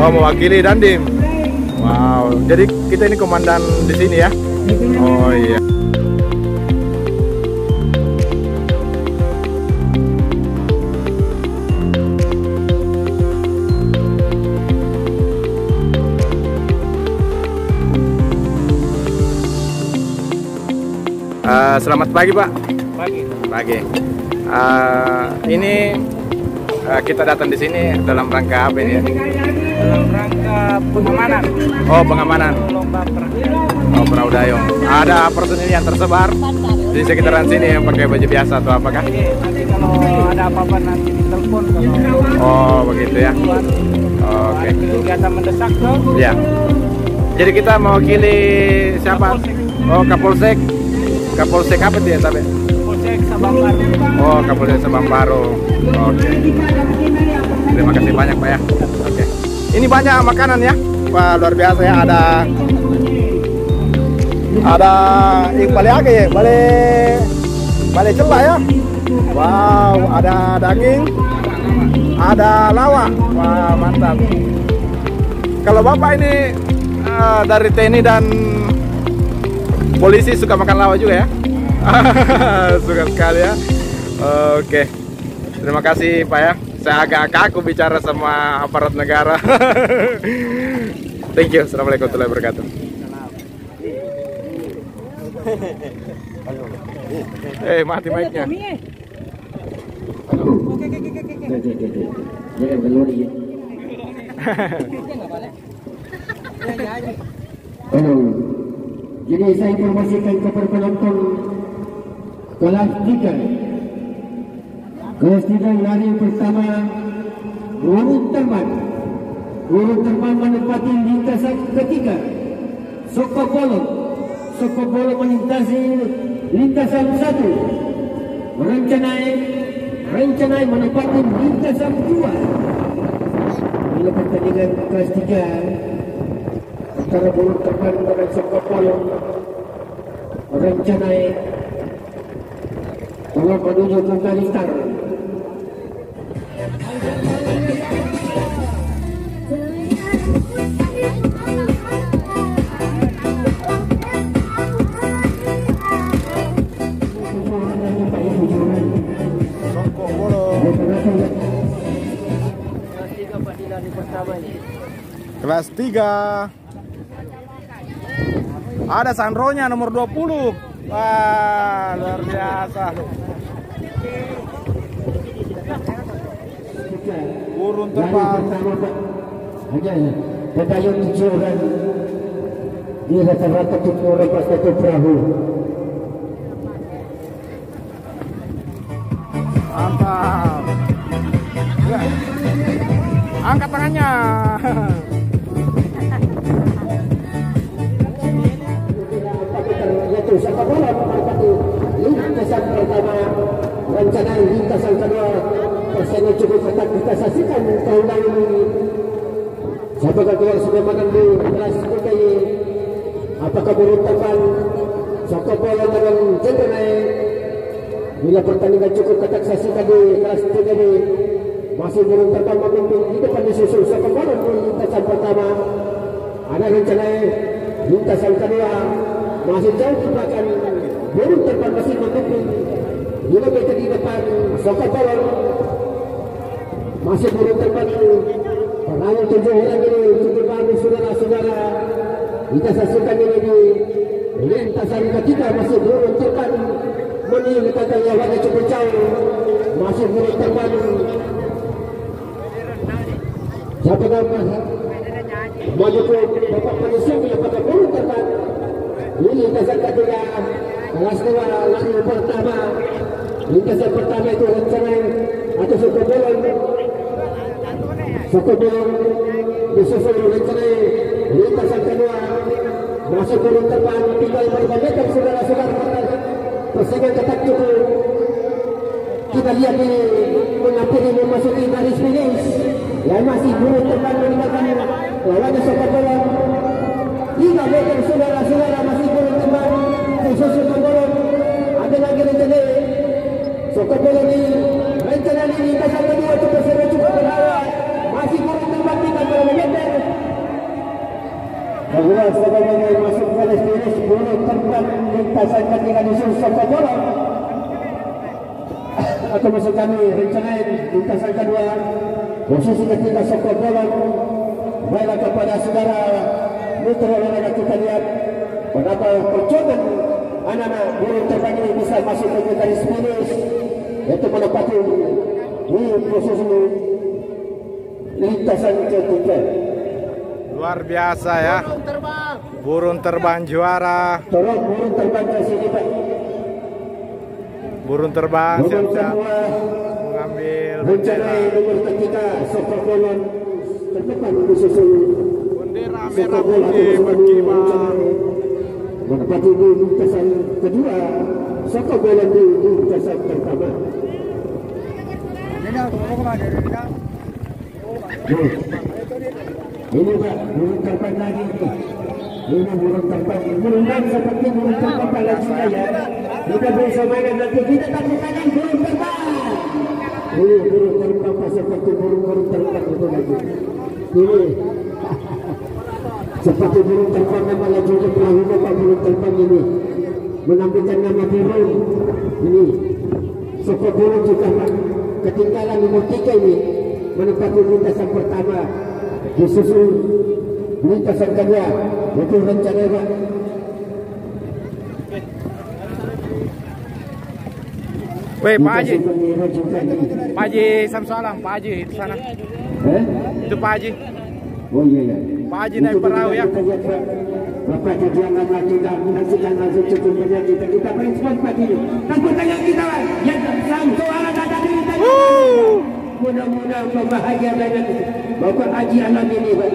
Oh, mewakili Dandim. Wow, jadi kita ini komandan di sini ya? Oh iya. Selamat pagi Pak. Pagi. Ini kita datang di sini dalam rangka apa ini ya? Dalam rangka pengamanan. Oh, pengamanan. Lomba perahu. Oh, perahu dayung. Ada personil yang tersebar di sekitaran sini yang pakai baju biasa atau apakah? Nanti kalau ada apa-apa nanti ditelepon kalau. Oh, begitu ya. Oke. Kegiatan mendesak tuh. Ya. Jadi kita mewakili siapa? Oh, Kapolsek. Kapolsek apa dia tapi? Kapolsek Sabang Baru. Oh, Kapolsek Sabang Baru. Oke. Terima kasih banyak Pak ya. Oke. Ini banyak makanan ya. Wah, luar biasa ya. Ada yang balik apa ya? Balik cepat ya. Wow, ada daging. Ada lawak. Wah, mantap. Kalau Bapak ini dari TNI dan polisi suka makan lawak juga ya? Suka sekali ya. Oke. Terima kasih Pak ya. Saya agak kaku bicara sama aparat negara. Thank you. Assalamualaikum warahmatullahi wabarakatuh. Mati mic-nya. Halo. Jadi saya informasikan kepada penonton kelas 3. Kelas 3 hari pertama urut terbang. Urut terbang menempati lintasan ketiga. Soko Polo melintasi lintasan 1. Rencanai menempati lintasan 2. Bila pertandingan kelas 3 antara urut terbang dengan Soko Polo rencanai tolong menuju ke garis start. Kelas 3. Ada Sandronya nomor 20. Wah, luar biasa. Burung terbang. Pedayung 7 orang. Di rata-rata 7 orang pas satu perahu. Mantap. Ya. Angkat tangannya. Soko Polo menempati lintasan pertama. Rencana lintasan kedua. Persennya cukup ketat kita saksikan tahun ini. Siapakah keluar sudah makan di kelas 3 ini? Apakah burung terbang Soko Polo dengan Jendenai? Bila pertandingan cukup ketat saksikan di kelas 3 ini. Masih burung terbang memimpin di depan disusul Soko Polo di lintasan pertama. Ada rencana lintasan kedua. Masih jauh di belakang burung terbang masih memimpin 5 meter di depan Soko Polo. Masih burung terbang perahu 7 orang ini cukup bagus saudara-saudara. Kita saksikan ini di lintasan ketiga masih burung terbang meninggalkan nyawa cukup jauh. Masih burung terbang. Siapa dapat maju ke Bapak Manusia apakah burung terbang? Ini lintasan ketiga kelas 2 lari pertama. Lintasan pertama itu rencana atau Soko Polo disusul rencana lintasan kedua. Masuk burung terbang tinggal 5 meter saudara-saudara. Persaingan ketat cukup. Kita lihat ini menghampiri memasuki garis finish. Yang masih burung terbang meninggalkan lawannya Soko Polo. 3 meter saudara-saudara masih burung terbang disusul burung. Ada lagi rencana Soko Polo ini rencana ini lintasan kedua cukup berhawa. Masih burung terbang Kedua sebagai masuk garis finish Burung Terbang lintasan ketinggalan disusul Soko Bolong. Atau maksud kami rencanain lintasan kedua posisi ketiga Soko Bolong. Baiklah kepada saudara Mitra olahraga kita lihat kenapa perjuangan anak-anak Burung Terbang ini bisa masuk ke garis finish, yaitu menempati di posisi lintasan ketiga. Luar biasa ya. Burung terbang juara. Tolong burung terbang ke sini Pak. Burung terbang siap-siap mengambil bendera. Nomor ketiga Soko Bolong terdepan disusul Bendera merah putih berkibar. menempati di lintasan kedua Soko Bolong di lintasan pertama. Ini Pak, burung terbang lagi. Ini burung terbang. Burung seperti burung terbang pada saya. Kita bisa mainan nanti kita takutkan burung terbang. Ini burung terbang seperti burung terbang itu lagi. Ini seperti burung terbang yang malah juga perahu Pak burung terbang ini menambilkan nama burung. Ini Soko Bolong juga Pak. Ketinggalan nomor 3 ini menempati lintasan pertama. Disusul lintasan kedua itu rencana Pak. Weh Pak Haji, Pak Haji Samsualam, Pak Haji di sana. Itu Pak Haji. Oh iya ya. Pak Haji naik perahu ya. Bapak jangan kita menyaksikan langsung cukup banyak kita respon pagi ini. Takut tanya kita Pak. Ya Samsualam ada di kita. Mudah-mudahan berbahagia banyak Bapak Haji Alam ini Pak.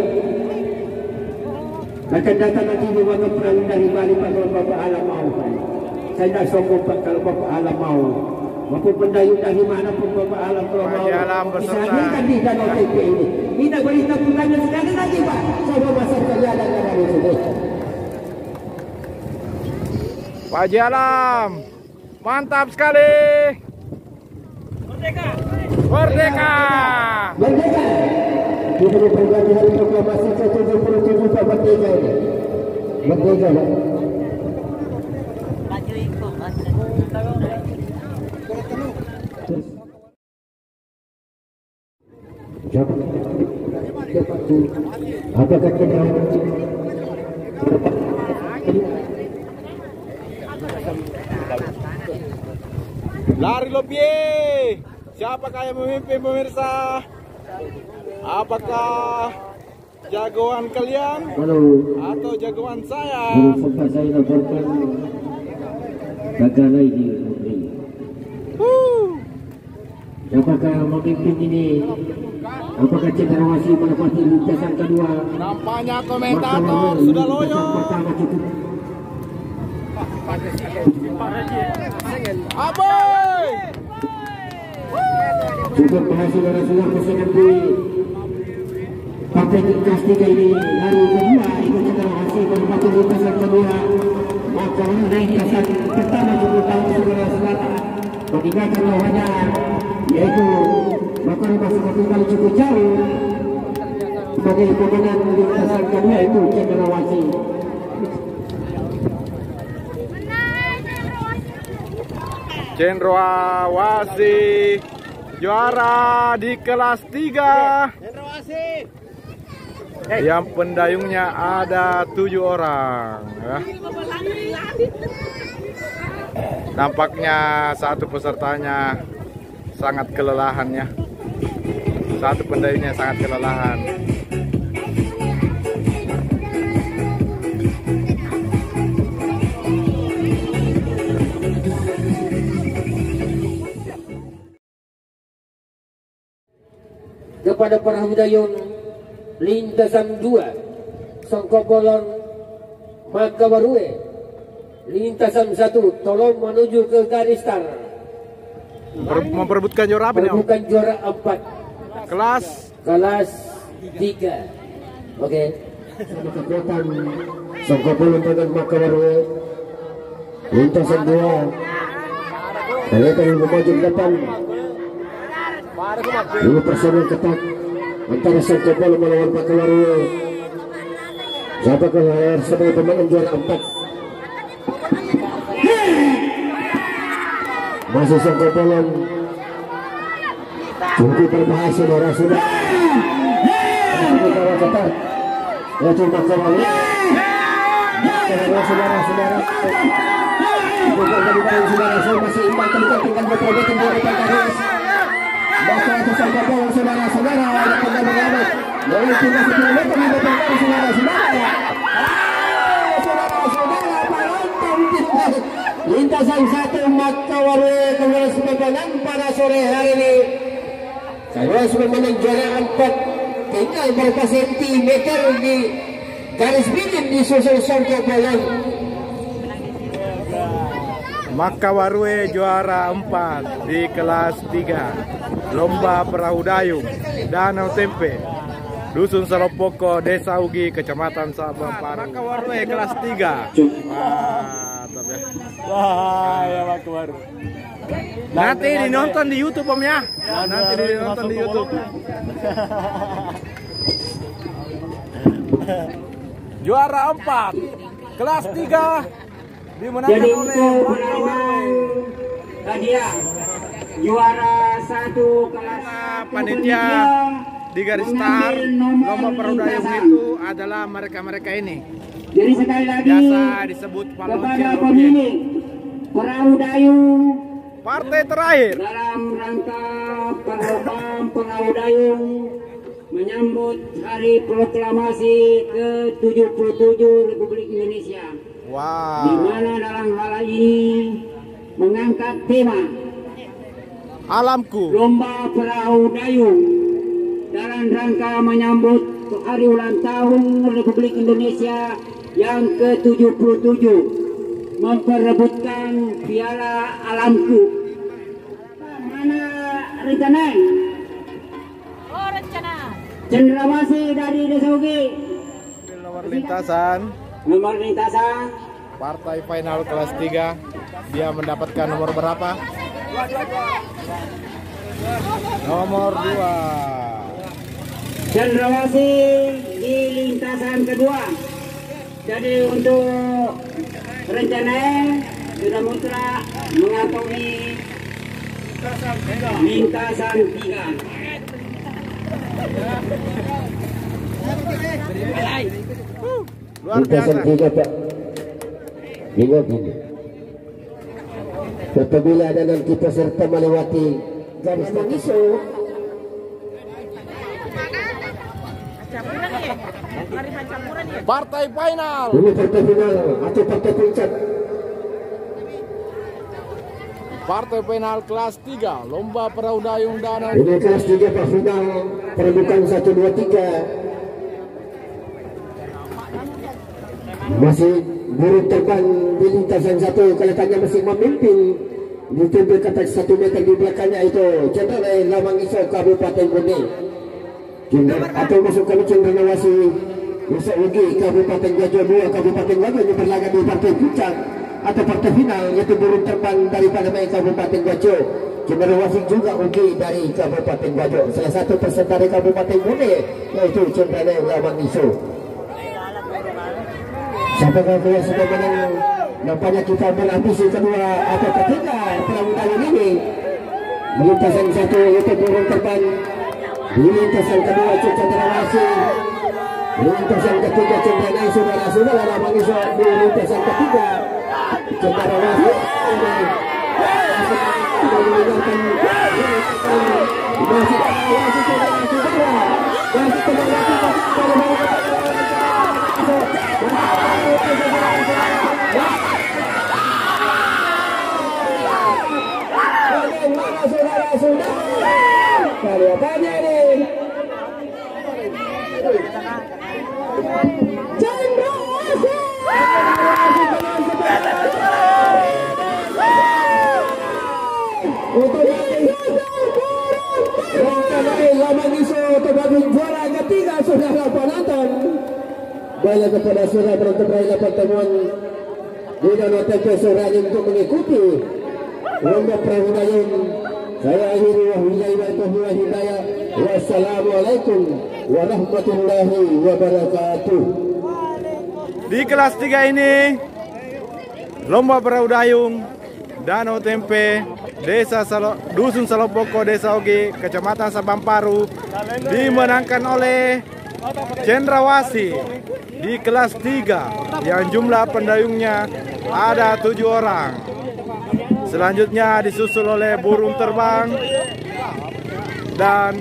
Akan datang nanti bawa perang dari Bali Pak kalau Bapak Alam mau Pak. Saya tak sombong Pak kalau Bapak Alam mau. Maupun pendayung dari mana pun Bapak Alam kalau mau. Bisa hadirkan di Danau TP ini. Kita berita putanya sekali lagi Pak. Saya masuk kerja dan dari sini. Pak Haji Alam, mantap sekali. Merdeka! Merdeka! Merdeka! Kita berganti hari proklamasi ke-77 Pak Merdeka ini. Merdeka Pak. Apakah kita lari lebih. Siapakah yang memimpin pemirsa? Apakah jagoan kalian atau jagoan saya? Sempat saya laporkan gagal lagi Putri. Apakah memimpin ini? Apakah Cendrawasih menepati lintasan kedua? Nampaknya komentator sudah loyo. Aboy! Cukup berhasil dari sudah pasangan di partai kelas 3 ini lalu kedua ikut Cendrawasih menempati lintasan kedua. Maka lintasan pertama cukup tahu Sulawesi Selatan meninggalkan lawannya yaitu maka masih tinggal cukup jauh sebagai pemenang lintasan kedua itu Cendrawasih. Cendrawasih juara di kelas 3. Yang pendayungnya ada 7 orang ya. Nampaknya satu pesertanya sangat kelelahan ya. Satu pendayungnya sangat kelelahan. Kepada para pendayung lintasan 2 Soko Bolong Makabarue, lintasan 1 tolong menuju ke garis start. Memperebutkan juara apa nih? Bukan juara 4 kelas 3. Oke. Kekuatan Soko Bolong dengan Makabarue, lintasan 2 kelihatan maju ke depan. Ini persaingan ketat antara Soko Bolong melawan Makabarue. Siapakah yang sebagai pemenang juara 4? Masih Songko Polon. Cukup berbahaya saudara-saudara. Kita cepat. Ya cuma kembali. Saudara-saudara. Bukan dari saudara-saudara masih imbang tinggal berprogres tinggal berprogres. Maka itu Songko Polon saudara-saudara ada tinggal berprogres. Dari tinggal 10 meter di berprogres saudara-saudara. Saudara-saudara penonton tinggal lintasan 1 Makawarwe Kongres pemenang pada sore hari ini. Saya sudah menang juara 4, tinggal berapa sentimeter di garis bikin di susul Songko Polon. Makawarwe juara 4 di kelas 3 lomba perahu dayung Danau Tempe, Dusun Salopoko, Desa Ugi, Kecamatan Sabang Paru. Makawarwe kelas 3. Mantap ya. Wah, ya Makawarwe. Nanti dinonton di YouTube Om ya. Nanti dinonton di YouTube. Juara 4 kelas 3 dimenangkan Jadi oleh untuk penerimaan hadiah juara 1 kelas panitia di garis start lomba perahu dayung itu adalah mereka-mereka ini. Jadi sekali lagi Biasa disebut kepada Palocil pemilik perahu dayung partai terakhir. dalam rangka program perahu dayung menyambut Hari Proklamasi ke-77 Republik Indonesia. Di Wow. mana dalam hal ini mengangkat tema Alamku. lomba perahu dayung dalam rangka menyambut hari ulang tahun Republik Indonesia yang ke-77, memperebutkan Piala Alamku. Mana rencana? Oh, rencana. Cendrawasih dari Desa Ugi. Nomor lintasan Nomor lintasan partai final kelas 3. Dia mendapatkan nomor berapa? Nomor 2. Cendrawasih di lintasan kedua. Jadi untuk rencana sudah mutlak mengantongi lintasan 3. Luar Lintasan biasa. 3 Pak. Ingat ini. Apabila ada nanti peserta melewati garis finish, Partai final. ini partai final atau partai puncak. Partai final kelas 3 lomba perahu dayung Danau. Ini kelas 3 Pak final perebutan 1, 2, 3. Masih burung terbang di lintasan 1, kelihatannya masih memimpin. Ditempel kata 1 meter di belakangnya itu Cendrawasih Lawang Iso Kabupaten Bone. Atau masuk kami Cendrawasih Desa Ugi Kabupaten Gajo 2 Kabupaten Gajo yang berlaga di partai puncak atau partai final, yaitu burung terbang daripada Kabupaten Gajo. Cendrawasih juga Ugi dari Kabupaten Gajo. Salah satu peserta dari Kabupaten Bone yaitu Cendrawasih Lawang Iso. Siapakah yang sudah menang? Nampaknya kita berambisi kedua atau ketiga perahu dayung ini. Lintasan 1 yaitu burung terbang. Di lintasan kedua Cendrawasih. Lintasan ketiga Cendrawasih saudara-saudara Lawang Iso di lintasan ketiga. Cendrawasih Kelihatannya ini Lawang Iso sebagai juara ketiga saudara penonton. Baiklah kepada saudara penonton berada pertemuan di Danau Tempe sore ini untuk mengikuti lomba perahu dayung. Saya akhiri wabillahi hidayah. Wassalamualaikum warahmatullahi wabarakatuh. Di kelas 3 ini lomba perahu dayung Danau Tempe Dusun Salopoko, Desa Ogi, Kecamatan Sabamparu dimenangkan oleh Cendrawasih di kelas 3 yang jumlah pendayungnya ada 7 orang. Selanjutnya disusul oleh Burung Terbang dan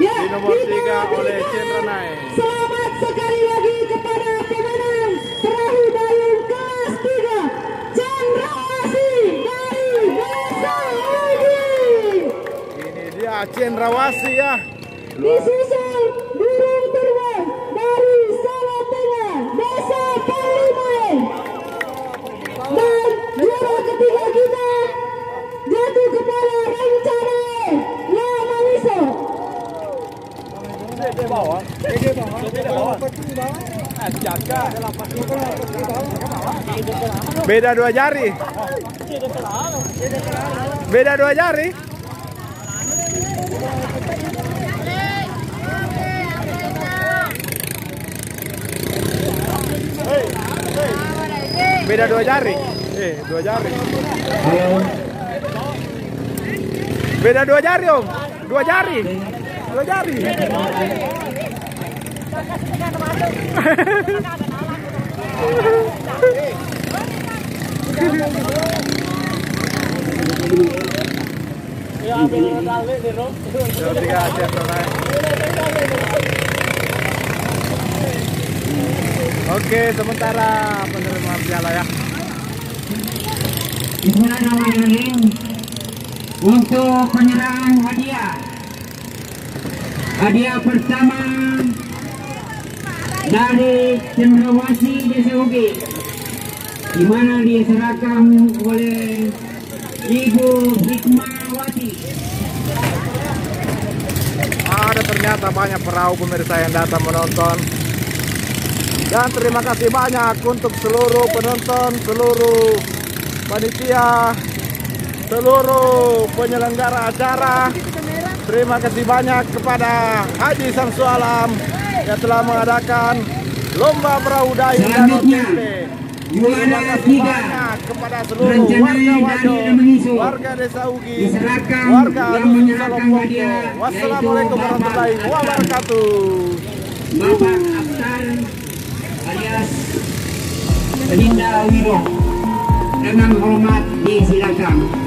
di nomor 3 oleh Cendranai. Selamat sekali lagi kepada pemenang perahu dayung kelas 3 Cendrawasih dari Desa Ogi. Ini dia Cendrawasih ya. Disusul Burung Terbang dari Sawah Tengah Desa Palimai. Dan juara ketiga kita jatuh kepada Rencana Lamawiso. Beda 2 jari. Beda 2 jari. Beda 2 jari. 2 jari. Beda 2 jari, Om. 2 jari. 2 jari. Oke, sementara penerimaan piala ya. Bismillahirrahmanirrahim. Untuk penyerahan hadiah. Hadiah pertama dari Cendrawasih Desa Ogi, di mana diserahkan oleh Ibu Hikmawati. Ada ternyata banyak perahu pemirsa yang datang menonton. Dan terima kasih banyak untuk seluruh penonton, seluruh panitia, seluruh penyelenggara acara. Terima kasih banyak kepada Haji Samsu Alam yang telah mengadakan lomba perahu dayung Danau Tempe. Terima kasih banyak kepada seluruh warga Wajo, warga Desa Ugi, warga Dusun Salopoko. Wassalamualaikum warahmatullahi wabarakatuh. Bapak Akhtar alias Linda Wiro dengan hormat disilakan.